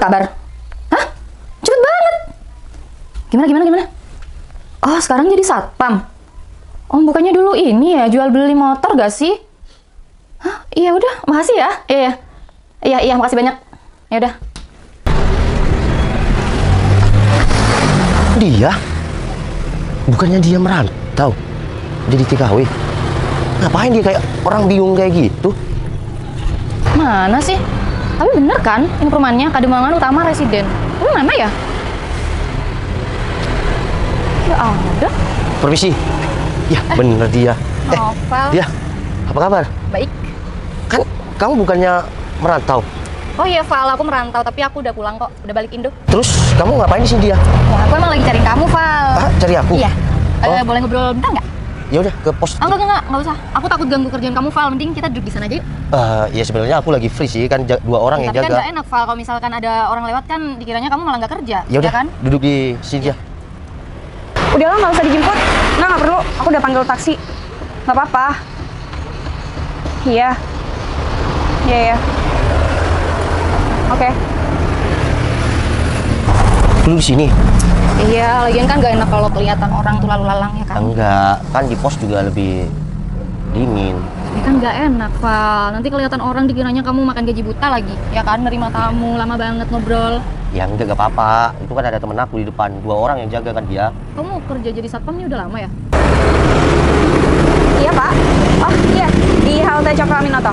kabar? Hah? Cepet banget. Gimana? Oh, sekarang jadi satpam. Oh, bukannya dulu ini ya, jual beli motor gak sih? Hah? Iya udah, makasih ya. Iya, makasih banyak. Ya udah. Dia? Bukannya dia merantau jadi TKW? Ngapain dia kayak orang bingung kayak gitu? Mana sih? Tapi bener kan, ini perumahannya Kademangan Utama Residen. Ini mana ya? Ya ada. Permisi. Ya, bener dia. Novel. Dia, apa kabar? Baik. Kan kamu bukannya merantau? Oh iya, Val, aku merantau, tapi aku udah pulang kok. Udah balik Indo. Terus kamu ngapain di sini dia? Ya, aku emang lagi cari kamu, Val. Ah, cari aku? Iya. Oh. Boleh ngobrol bentar nggak? Ya udah ke pos. Enggak usah. Aku takut ganggu kerjaan kamu, Val. Mending kita duduk di sana aja yuk. Ya sebenarnya aku lagi free sih, kan dua orang yang Tapi kan jaga. nggak enak, Val. Kalau misalkan ada orang lewat kan dikiranya kamu malah nggak kerja. Ya udah, kan? duduk di sini ya. Udahlah, nggak usah dijemput. Nggak perlu. Aku udah panggil taksi. Nggak apa-apa. Iya. Oke. Duduk di sini. Iya, lagian kan nggak enak kalau kelihatan orang tuh lalu lalang ya kan? Enggak, kan di pos juga lebih dingin. Ya kan nggak enak, Val. Nanti kelihatan orang dikiranya kamu makan gaji buta lagi. Ya kan, nerima tamu, lama banget ngobrol. Ya enggak apa-apa. Itu kan ada temen aku di depan, 2 orang yang jaga kan dia. Kamu kerja jadi satpam ini udah lama ya? Iya, Pak. Oh, iya. Di halte Cokro Aminoto.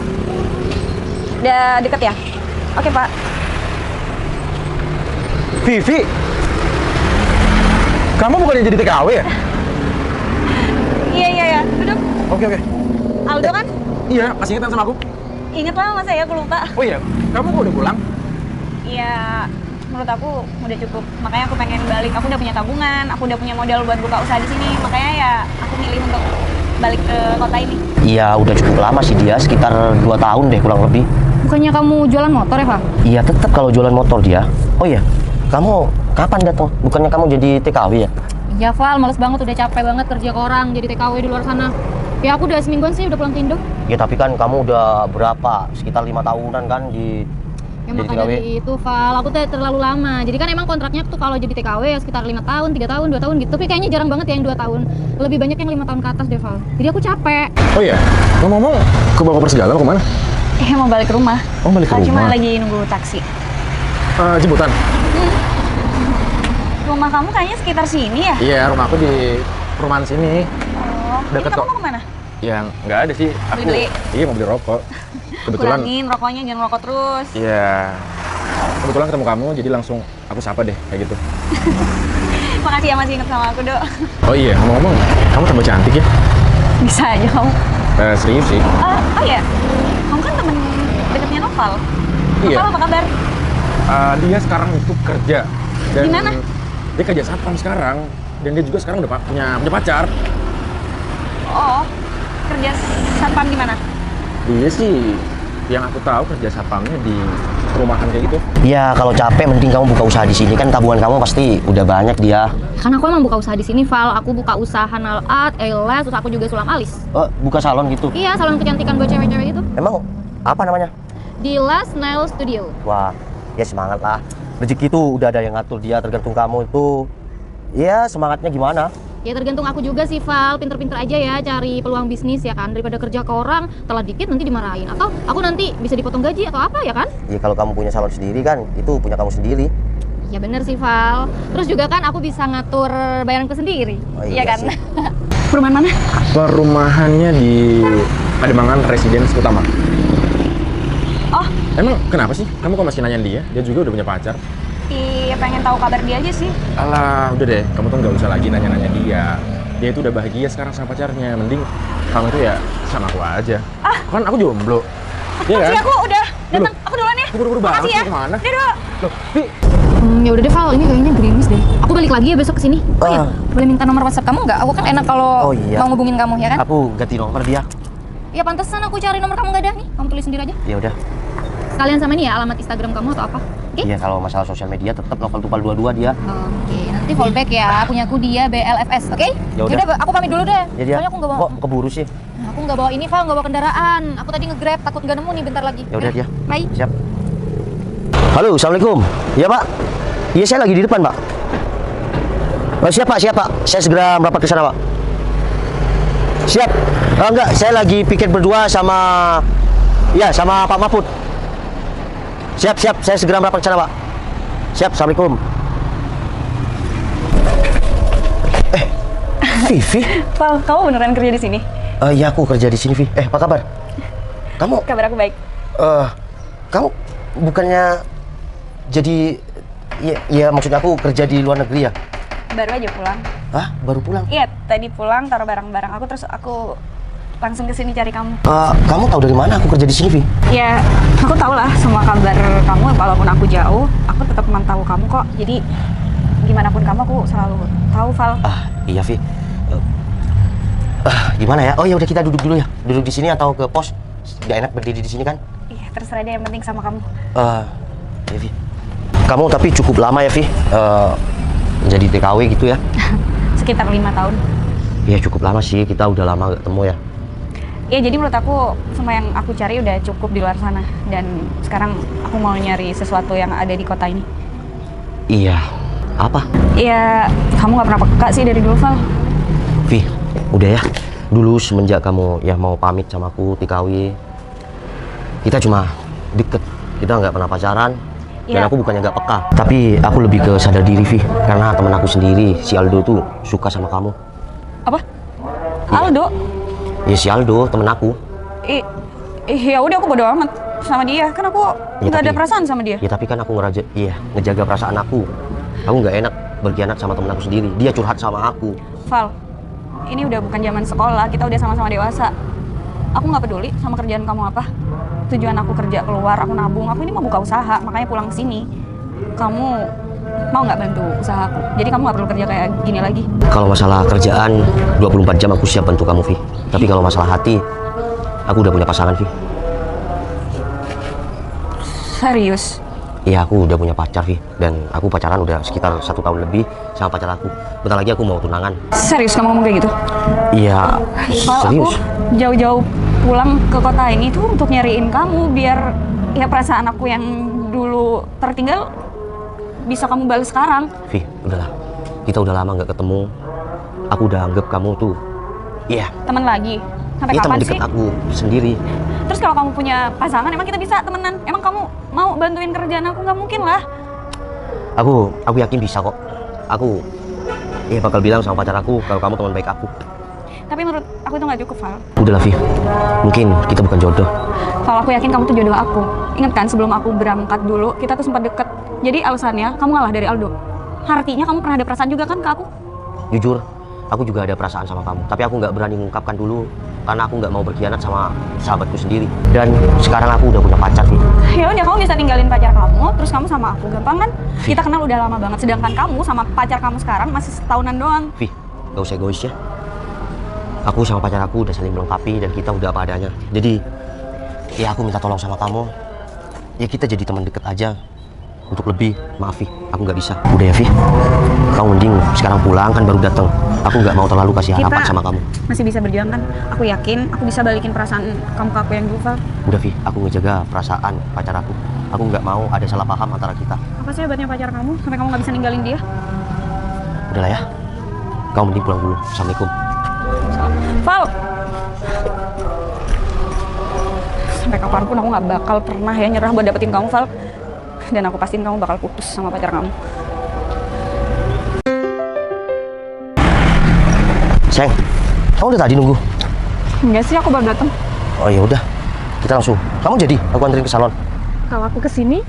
Udah deket ya? Oke, Pak. Vivi, kamu bukannya jadi TKW ya? Iya. Duduk. Oke. Aldo kan? Iya, masih ingat sama aku? Ingat lah, masa ya aku lupa. Oh iya, kamu kok udah pulang? Iya, menurut aku udah cukup. Makanya aku pengen balik. Aku udah punya tabungan, aku udah punya modal buat buka usaha di sini. Makanya ya aku milih untuk balik ke kota ini. Iya, udah cukup lama sih dia, sekitar 2 tahun deh kurang lebih. Bukannya kamu jualan motor ya, Val? Iya, tetap kalau jualan motor dia. Oh iya, kamu kapan datang? Bukannya kamu jadi TKW ya? Iya, Val, males banget, udah capek banget kerja ke orang, jadi TKW di luar sana. Ya aku udah semingguan sih udah pulang ke Indo. Ya tapi kan kamu udah berapa? Sekitar 5 tahunan kan di Ya jadi maka TKW. dari itu, Val, aku tuh terlalu lama. Jadi kan emang kontraknya tuh kalau jadi TKW ya sekitar 5 tahun, 3 tahun, 2 tahun gitu. Tapi kayaknya jarang banget ya yang 2 tahun. Lebih banyak yang 5 tahun ke atas deh, Val. Jadi aku capek. Oh iya, ngomong-ngomong ke bawa koper segala mau kemana? Mau balik ke rumah. Oh, balik ke Cuma rumah. lagi nunggu taksi. Jemputan? Rumah kamu kayaknya sekitar sini ya? Iya, rumah aku di perumahan sini. Oh, Deket ini kamu kok. mau kemana? Yang nggak ada sih. Aku Beli-beli? Iya, mau beli rokok. Kebetulan. Kurangin rokoknya, jangan rokok terus. Iya. Kebetulan ketemu kamu, jadi langsung aku sapa deh kayak gitu. Makasih ya masih inget sama aku, Dok. Oh iya, ngomong-ngomong, kamu tambah cantik ya? Bisa aja kamu. Serius sih. Oh iya, kamu kan temen deketnya Noval. Iya. Noval apa kabar? Dia sekarang itu kerja. Dan Di mana? Dia kerja satpam sekarang. Dan dia juga sekarang udah punya pacar. Oh, kerja satpam di mana? Dia sih, yang aku tahu kerja satpamnya di perumahan kayak gitu. Ya kalau capek mending kamu buka usaha di sini, kan tabungan kamu pasti udah banyak dia. Karena aku emang buka usaha di sini, Val. Aku buka usaha nail art, eyelash, terus aku juga sulam alis. Oh, buka salon gitu. Iya, salon kecantikan buat cewek-cewek itu. Emang apa namanya? Dilas Nail Studio. Wah, ya semangat lah. Rezeki itu udah ada yang ngatur dia, tergantung kamu itu. Ya semangatnya gimana? Ya tergantung aku juga sih, Val. Pinter-pinter aja ya cari peluang bisnis ya kan. Daripada kerja ke orang, telat dikit nanti dimarahin. Atau aku nanti bisa dipotong gaji atau apa ya kan? Ya kalau kamu punya salon sendiri kan, itu punya kamu sendiri. Ya bener sih, Val. Terus juga kan aku bisa ngatur bayaranku sendiri. Oh, iya kan? sih. Perumahan mana? Perumahannya di Pademangan Residence Utama. Oh, Emang kenapa sih? Kamu kok masih nanyain dia? Dia juga udah punya pacar. iya pengen tahu kabar dia aja sih. Alah, udah deh. Kamu tuh nggak usah lagi nanya-nanya dia. Dia itu udah bahagia sekarang sama pacarnya. Mending kamu itu ya sama aku aja. Kan aku jomblo. Iya kan? Makasih aku udah datang. Loh. Aku duluan ya. Buru-buru banget Makasih ya. sih, kemana? Dadah. Loh, Pi. Ya udah deh, Val. Ini kayaknya gerimis deh. Aku balik lagi ya besok ke sini. Oh iya, boleh minta nomor WhatsApp kamu nggak? Aku kan enak kalau Oh, iya. mau ngubungin kamu ya kan? Aku ganti nomor dia. Ya pantesan aku cari nomor kamu nggak ada nih. Kamu tulis sendiri aja. Ya udah. Sekalian sama ini ya alamat Instagram kamu atau apa? Oke? Iya kalau masalah sosial media tetap Novel Tupal 22 dia. Oke, nanti follow back ya. Punyaku dia BLFS, oke? Ya udah. Yaudah, aku pamit dulu deh. Ya dia. Soalnya aku nggak bawa. Kok keburu sih? Aku nggak bawa ini, Val, nggak bawa kendaraan. Aku tadi nge-grab, takut nggak nemu nih bentar lagi. Ya udah dia. Bye. Siap. Halo, assalamualaikum. Iya Pak. Iya saya lagi di depan Pak. Oh, siap Pak, siap Pak. Saya segera merapat ke sana Pak. Siap. Enggak, saya lagi piket berdua sama sama Pak Mahfud. Siap, siap. Saya segera merapat ke sana Pak. Siap, assalamualaikum. Vivi. Val, kamu beneran kerja di sini? Iya aku kerja di sini Vi. Apa kabar? Kamu? Kabar aku baik. Kamu bukannya jadi ya maksud aku kerja di luar negeri ya? Baru aja pulang. Hah? Baru pulang? Iya, tadi pulang taruh barang-barang aku terus aku langsung ke sini cari kamu. Kamu tahu dari mana aku kerja di sini, Vi? Ya, aku tahu lah semua kabar kamu walaupun aku jauh, aku tetap memantau kamu kok. Jadi gimana pun kamu aku selalu tahu, Val. Iya, Vi. Gimana ya? Oh ya udah kita duduk dulu ya. Duduk di sini atau ke pos? Gak enak berdiri di sini kan? Iya, terserah deh yang penting sama kamu. Ya, Vi. Kamu tapi cukup lama ya, Vi. Jadi TKW gitu ya? Sekitar 5 tahun. Iya cukup lama sih, kita udah lama gak ketemu ya. Iya, jadi menurut aku semua yang aku cari udah cukup di luar sana. Dan sekarang aku mau nyari sesuatu yang ada di kota ini. Iya, apa? Iya, kamu gak pernah peka sih dari dulu, Val. Vi, udah ya. Dulu semenjak kamu ya mau pamit sama aku TKW, kita cuma deket. Kita nggak pernah pacaran. Dan Iya. aku bukannya nggak peka, tapi aku lebih ke sadar diri, Vi. Karena temen aku sendiri, si Aldo tuh suka sama kamu. Apa? Aldo? Ya si Aldo, temen aku. Ya udah aku bodo amat sama dia. Kan aku Ya, nggak ada tapi- perasaan sama dia. Ya tapi kan aku ngejaga perasaan aku. Aku nggak enak berkhianat sama temen aku sendiri. Dia curhat sama aku. Val, ini udah bukan zaman sekolah. Kita udah sama-sama dewasa. Aku nggak peduli sama kerjaan kamu apa. Tujuan aku kerja keluar, aku nabung. Aku ini mau buka usaha, makanya pulang ke sini. Kamu mau nggak bantu usaha aku? Jadi kamu nggak perlu kerja kayak gini lagi. Kalau masalah kerjaan, 24 jam aku siap bantu kamu, Vi. Tapi kalau masalah hati, aku udah punya pasangan, Vi. Serius? Iya, aku udah punya pacar, Vi. Dan aku pacaran udah sekitar 1 tahun lebih sama pacar aku. Bentar lagi aku mau tunangan. Serius kamu ngomong kayak gitu? Iya, Val, aku serius. jauh-jauh pulang ke kota ini tuh untuk nyariin kamu biar ya perasaan aku yang dulu tertinggal bisa kamu balas sekarang. Vi, udahlah. Kita udah lama nggak ketemu. Aku udah anggap kamu tuh, Teman lagi? Sampai iya kapan teman sih? deket aku sendiri. Terus kalau kamu punya pasangan, emang kita bisa temenan? Emang kamu mau bantuin kerjaan aku? Nggak mungkin lah. Aku yakin bisa kok. Aku bakal bilang sama pacar aku kalau kamu teman baik aku. Tapi menurut aku itu nggak cukup, Val. Udahlah, Vi. Mungkin kita bukan jodoh. Val, aku yakin kamu tuh jodoh aku. Ingat kan sebelum aku berangkat dulu, kita tuh sempat deket. Jadi alasannya kamu ngalah dari Aldo. Artinya kamu pernah ada perasaan juga kan ke aku? Jujur, aku juga ada perasaan sama kamu. Tapi aku nggak berani mengungkapkan dulu karena aku nggak mau berkhianat sama sahabatku sendiri. Dan sekarang aku udah punya pacar, Vi. Ya udah, kamu bisa tinggalin pacar kamu, terus kamu sama aku. Gampang kan? Kita kenal udah lama banget. Sedangkan kamu sama pacar kamu sekarang masih setahunan doang. Vi, gak usah egois ya. Aku sama pacar aku udah saling melengkapi dan kita udah apa adanya. Jadi, ya aku minta tolong sama kamu. Ya kita jadi teman deket aja. Untuk lebih, maaf Vi, aku nggak bisa. Udah ya Vi, kamu mending sekarang pulang kan baru datang. Aku nggak mau terlalu kasih harapan Kita sama kamu. masih bisa berjuang kan? Aku yakin aku bisa balikin perasaan kamu ke aku yang dulu, Val. Udah Vi, aku ngejaga perasaan pacar aku. Aku nggak mau ada salah paham antara kita. Apa sih hebatnya pacar kamu sampai kamu nggak bisa ninggalin dia? Udahlah ya, kamu mending pulang dulu. Assalamualaikum. Val! Sampai kapanpun aku nggak bakal pernah ya nyerah buat dapetin kamu, Val. Dan aku pastiin kamu bakal putus sama pacar kamu. Sayang, kamu udah tadi nunggu? Enggak sih, aku baru datang. Oh ya udah, kita langsung. Kamu jadi aku anterin ke salon. Kalau aku kesini,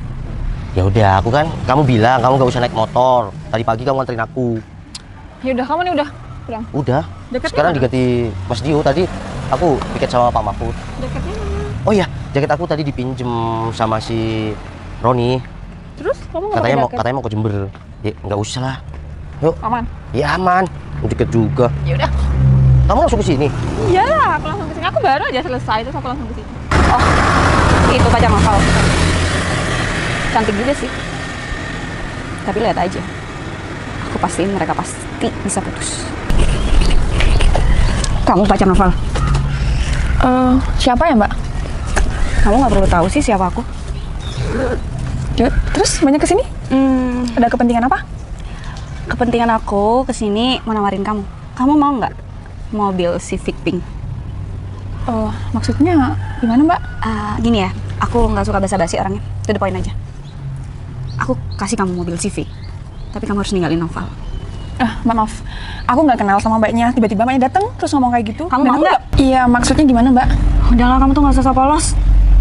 Ya udah, aku kan kamu bilang kamu gak usah naik motor. Tadi pagi kamu anterin aku. ya udah kamu nih udah pulang. Udah. Jaketnya Sekarang mana? diganti Mas Dio. Tadi aku piket sama Pak Mahfud. Jaketnya mana? Oh iya, jaket aku tadi dipinjem sama si Roni. Terus kamu nggak pakai Katanya jaket? mau ke Jember. Ya nggak usah lah. Yuk. Aman. Ya aman. Deket juga. Ya udah. Kamu langsung ke sini. Iyalah, aku langsung kesini. Aku baru aja selesai terus aku langsung kesini. Oh, itu pacar Novel. Cantik juga sih. Tapi lihat aja. Aku pastiin mereka pasti bisa putus. Kamu pacar Novel. Siapa ya, Mbak? Kamu nggak perlu tahu sih siapa aku. Terus banyak kesini? Ada kepentingan apa? Kepentingan aku kesini mau nawarin kamu. Kamu mau nggak mobil Civic Pink? Oh, maksudnya gimana Mbak? Gini ya, aku nggak suka basa-basi orangnya. To the point aja. Aku kasih kamu mobil Civic, tapi kamu harus ninggalin Noval. Maaf, aku nggak kenal sama Mbaknya. Tiba-tiba Mbaknya datang terus ngomong kayak gitu. Kamu Dan mau aku nggak? Iya, maksudnya gimana Mbak? Udahlah, kamu tuh nggak usah polos.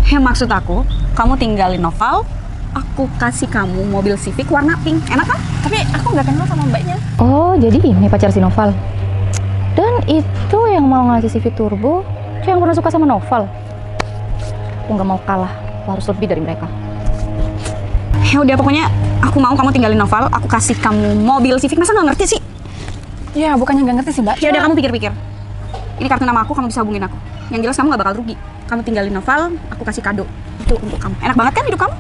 Ya maksud aku, kamu tinggalin Noval, aku kasih kamu mobil Civic warna pink. Enak kan? Tapi aku nggak kenal sama Mbaknya. Oh, jadi ini pacar si Noval. Dan itu yang mau ngasih CV Turbo, yang pernah suka sama Noval. Aku nggak mau kalah, aku harus lebih dari mereka. Ya udah, pokoknya aku mau kamu tinggalin Noval, aku kasih kamu mobil Civic. Masa nggak ngerti sih? Ya, bukannya nggak ngerti sih Mbak. Ya udah, kamu pikir-pikir. Ini kartu nama aku, kamu bisa hubungin aku. Yang jelas kamu nggak bakal rugi. Kamu tinggalin Noval, aku kasih kado. Itu untuk kamu. Enak banget kan hidup kamu?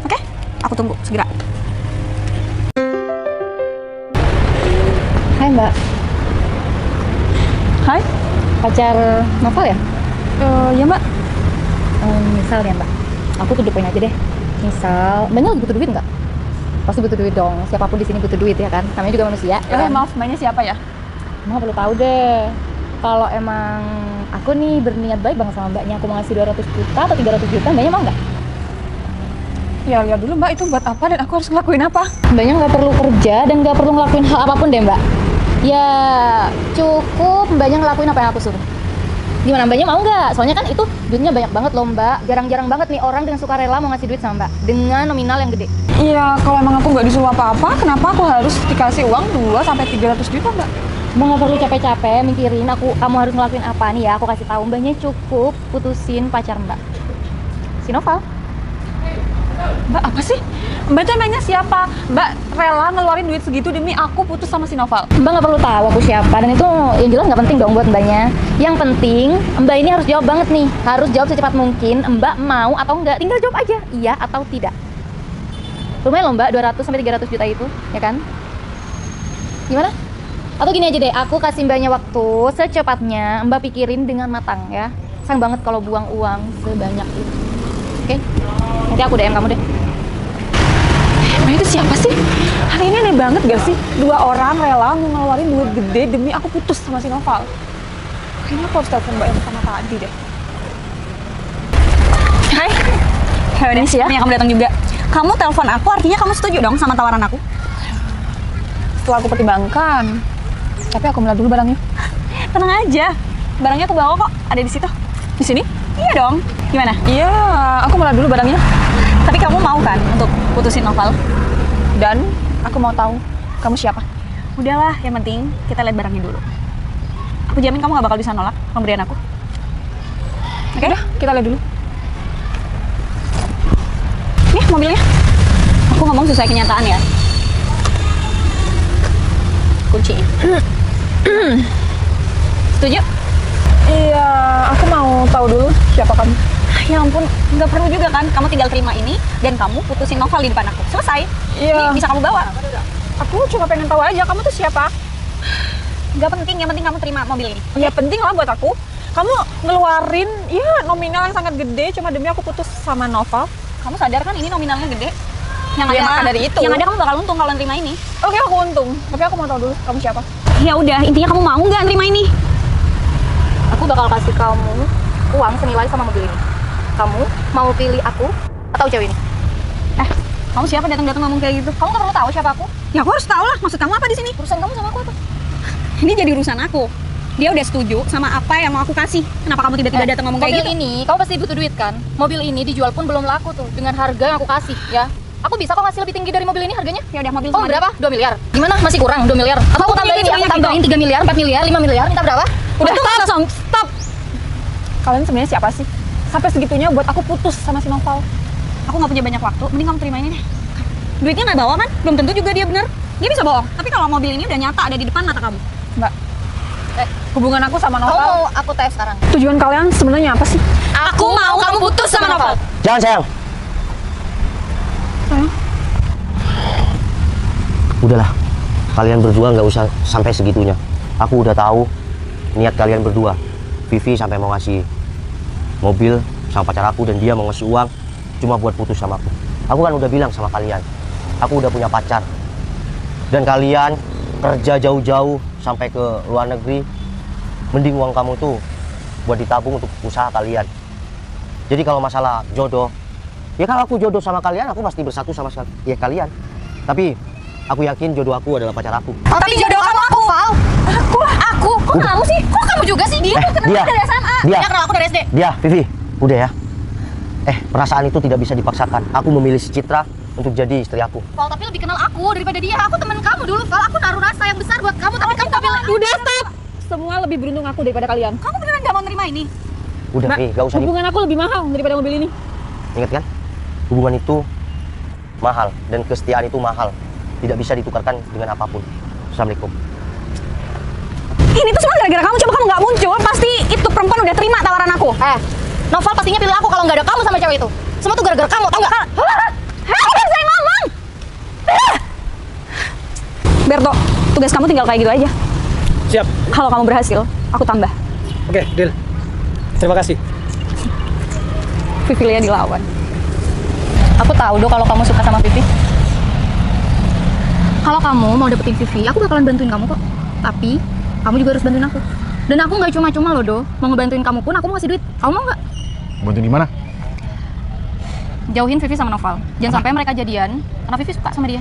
Oke? Aku tunggu segera. Hai Mbak, Hai. pacar Noval ya? Ya Mbak. Misal ya Mbak, aku tuh poin aja deh. Misal, Mbaknya lagi butuh duit nggak? Pasti butuh duit dong, siapapun di sini butuh duit ya kan? Namanya juga manusia, ya kan? Maaf, Mbaknya siapa ya? Mbak perlu tahu deh. Kalau emang aku nih berniat baik banget sama Mbaknya, aku mau ngasih 200 juta atau 300 juta, Mbaknya mau nggak? Ya lihat dulu Mbak, itu buat apa dan aku harus ngelakuin apa? Mbaknya nggak perlu kerja dan nggak perlu ngelakuin hal apapun deh Mbak. Ya cukup Mbaknya ngelakuin apa yang aku suruh. Gimana, Mbaknya mau nggak? Soalnya kan itu duitnya banyak banget loh Mbak. Jarang-jarang banget nih orang dengan sukarela mau ngasih duit sama Mbak dengan nominal yang gede. Iya, kalau emang aku nggak disuruh apa-apa, kenapa aku harus dikasih uang 2-300 juta Mbak? Mbak nggak perlu capek-capek mikirin kamu harus ngelakuin apa nih ya. Aku kasih tahu Mbaknya cukup putusin pacar Mbak, si Noval. Mbak apa sih? Mbak tuh emangnya siapa? Mbak rela ngeluarin duit segitu demi aku putus sama si Noval? Mbak nggak perlu tahu aku siapa, dan itu yang jelas nggak penting dong buat Mbaknya. Yang penting Mbak ini harus jawab banget nih, harus jawab secepat mungkin. Mbak mau atau enggak, tinggal jawab aja iya atau tidak. Lumayan loh Mbak, 200-300 juta itu, ya kan? Gimana? Atau gini aja deh, aku kasih Mbaknya waktu secepatnya, Mbak pikirin dengan matang ya. Sayang banget kalau buang uang sebanyak itu. Oke? Nanti aku DM kamu deh. Mbak itu siapa sih? Hari ini aneh banget gak sih? 2 orang rela ngeluarin duit gede demi aku putus sama si Noval. Kayaknya aku harus telepon Mbak yang pertama tadi deh. Hai. Ya udah sih ya. Kamu datang juga. Kamu telepon aku artinya kamu setuju dong sama tawaran aku? Setelah aku pertimbangkan, tapi aku melihat dulu barangnya. Tenang aja. Barangnya aku bawa kok, ada di situ. Di sini? Iya dong. Gimana? Iya, aku melihat dulu barangnya. Tapi kamu mau kan untuk putusin Noval? Dan aku mau tahu kamu siapa. Udahlah, yang penting kita lihat barangnya dulu. Aku jamin kamu gak bakal bisa nolak pemberian aku. Oke? Udah, kita lihat dulu. Nih mobilnya. Aku ngomong sesuai kenyataan ya. Kunci. Setuju? Iya, aku mau tahu dulu siapa kamu. Ya ampun, nggak perlu juga kan. Kamu tinggal terima ini dan kamu putusin Noval di depan aku. Selesai. Iya. Ini bisa kamu bawa. Aku cuma pengen tahu aja kamu tuh siapa. Nggak penting, yang penting kamu terima mobil ini. Ya penting lah buat aku. Kamu ngeluarin ya nominal yang sangat gede cuma demi aku putus sama Noval. Kamu sadar kan ini nominalnya gede? Yang Ya, ada maka dari itu. Yang ada kamu bakal untung kalau nerima ini. Oke, aku untung. Tapi aku mau tahu dulu kamu siapa. Ya udah, intinya kamu mau nggak nerima ini? Aku bakal kasih kamu uang senilai sama mobil ini. Kamu mau pilih aku atau cewek ini? Kamu siapa datang-datang ngomong kayak gitu? Kamu nggak perlu tahu siapa aku. Ya aku harus tahu lah. Maksud kamu apa di sini? Urusan kamu sama aku apa? Ini jadi urusan aku. Dia udah setuju sama apa yang mau aku kasih. Kenapa kamu tiba-tiba datang ngomong kayak mobil gitu? ini, kamu pasti butuh duit kan? Mobil ini dijual pun belum laku tuh dengan harga yang aku kasih ya. Aku bisa kok ngasih lebih tinggi dari mobil ini harganya. Ya udah, mobil Oh sama berapa? 2 miliar. Gimana? Masih kurang 2 miliar? Atau aku tambahin ya? Aku tambahin 3 miliar, 4 miliar, 5 miliar. Minta berapa? Udah stop. Kalian sebenarnya siapa sih? Sampai segitunya buat aku putus sama si Noval. Aku nggak punya banyak waktu. Mending kamu terima ini deh. Duitnya nggak bawa kan? Belum tentu juga dia bener. Dia bisa bohong. Tapi kalau mobil ini udah nyata ada di depan mata kamu. Mbak, hubungan aku sama Kamu Noval. mau aku tes sekarang? Tujuan kalian sebenarnya apa sih? Aku mau kamu putus sama Noval. Jangan sayang. Sayang. Udahlah, kalian berdua nggak usah sampai segitunya. Aku udah tahu niat kalian berdua. Vivi sampai mau ngasih mobil sama pacar aku dan dia mau ngasih uang cuma buat putus sama aku. Aku kan udah bilang sama kalian, aku udah punya pacar. Dan kalian kerja jauh-jauh sampai ke luar negeri, mending uang kamu tuh buat ditabung untuk usaha kalian. Jadi kalau masalah jodoh, ya kalau aku jodoh sama kalian, aku pasti bersatu sama ya kalian. Tapi aku yakin jodoh aku adalah pacar aku. Tapi jodoh kamu aku, Val. Aku. Kok kamu sih? Kok kamu juga sih? Dia tuh kenal dari SMA. Dia kenal aku dari SD. Dia, Vivi, udah ya. Perasaan itu tidak bisa dipaksakan. Aku memilih si Citra untuk jadi istri aku. Val, tapi lebih kenal aku daripada dia. Aku teman kamu dulu, Val. Aku naruh rasa yang besar buat kamu, tapi kamu bilang Udah stop. Semua lebih beruntung aku daripada kalian. Kamu beneran gak mau nerima ini? Udah, Mbak, Vi, gak usah. hubungan aku lebih mahal daripada mobil ini. Ingat kan? Hubungan itu mahal dan kesetiaan itu mahal. Tidak bisa ditukarkan dengan apapun. Assalamualaikum. Ini tuh semua gara-gara kamu. Coba kamu gak muncul, pasti itu perempuan udah terima tawaran aku. Noval pastinya pilih aku kalau nggak ada kamu sama cewek itu. Semua tuh gara-gara kamu, tau nggak? Aku udah saya ngomong. Berto, tugas kamu tinggal kayak gitu aja. Siap. Kalau kamu berhasil, aku tambah. Oke, deal. Terima kasih. Vivi Lia dilawan. Aku tahu dong kalau kamu suka sama Vivi. Kalau kamu mau dapetin Vivi, aku bakalan bantuin kamu kok. Tapi kamu juga harus bantuin aku. Dan aku nggak cuma-cuma loh, Do. Mau ngebantuin kamu pun aku mau kasih duit. Kamu mau nggak? Bantuin di mana? Jauhin Vivi sama Noval. Jangan sampai mereka jadian, karena Vivi suka sama dia.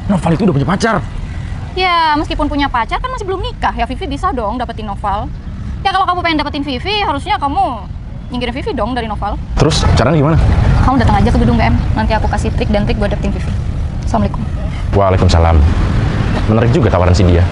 Noval itu udah punya pacar. Ya, meskipun punya pacar kan masih belum nikah. Ya Vivi bisa dong dapetin Noval. Ya kalau kamu pengen dapetin Vivi, harusnya kamu nyingkirin Vivi dong dari Noval. Terus caranya gimana? Kamu datang aja ke gedung BM. Nanti aku kasih trik dan trik buat dapetin Vivi. Assalamualaikum. Waalaikumsalam. Menarik juga tawaran si dia.